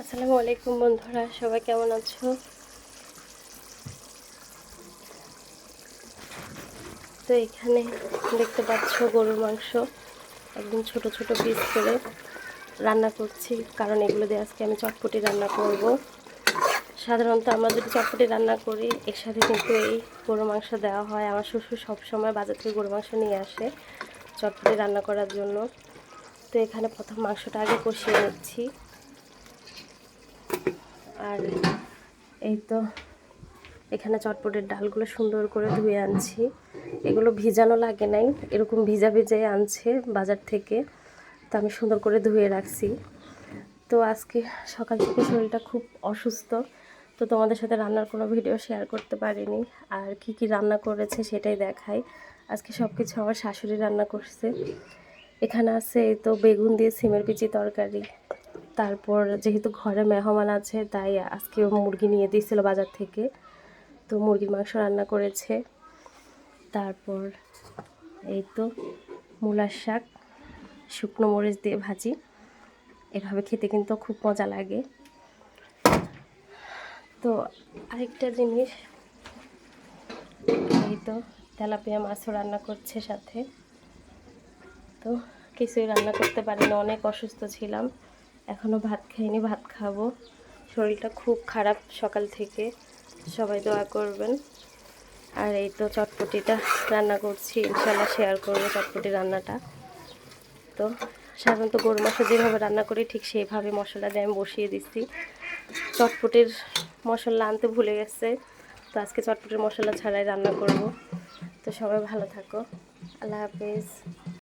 আসসালামু আলাইকুম বন্ধুরা, সবাই কেমন আছো? তো এখানে দেখতে পাচ্ছ গরুর মাংস একদম ছোট ছোট পিস করে রান্না করছি, কারণ এগুলো দিয়ে আজকে আমি চটপটি রান্না করব। সাধারণত আমরা যদি চটপটি রান্না করি এর সাথে কিন্তু এই গরুর মাংস দেওয়া হয়। আমার শ্বশুর সবসময় বাজার থেকে গরুর মাংস নিয়ে আসে চটপটি রান্না করার জন্য। তো এখানে প্রথম মাংসটা আগে কষিয়ে নিচ্ছি। আর এই তো এখানে চটপটের ডালগুলো সুন্দর করে ধুয়ে আনছি। এগুলো ভিজানো লাগে নাই, এরকম ভিজা ভিজাই আনছে বাজার থেকে। তো আমি সুন্দর করে ধুয়ে রাখছি। তো আজকে সকাল থেকে শরীরটা খুব অসুস্থ, তো তোমাদের সাথে রান্নার কোনো ভিডিও শেয়ার করতে পারিনি। আর কি কি রান্না করেছে সেটাই দেখাই। আজকে সব কিছু আমার শাশুড়ি রান্না করছে। এখানে আছে এই তো বেগুন দিয়ে সিমের বিচি তরকারি। তারপর যেহেতু ঘরে মেহমান আছে তাই আজকে মুরগি নিয়ে দিয়েছিল বাজার থেকে, তো মুরগির মাংস রান্না করেছে। তারপর এই তো মূলার শাক শুকনো মরিচ দিয়ে ভাজি, এভাবে খেতে কিন্তু খুব মজা লাগে। তো আরেকটা জিনিস, এই তো তেলাপিয়া মাছও রান্না করছে সাথে। তো কিছুই রান্না করতে পারিনি, অনেক অসুস্থ ছিলাম, এখনও ভাত খাইনি, ভাত খাবো। শরীরটা খুব খারাপ সকাল থেকে, সবাই দোয়া করবেন। আর এই তো চটপটিটা রান্না করছি, ইনশাল্লাহ শেয়ার করবো চটপটি রান্নাটা। তো সাধারণত গরু মাংস যেভাবে রান্না করি ঠিক সেইভাবে মশলা দিয়ে আমি বসিয়ে দিচ্ছি। চটপটির মশলা আনতে ভুলে গেছে, তো আজকে চটপটির মশলা ছাড়াই রান্না করব। তো সবাই ভালো থাকো, আল্লাহ হাফেজ।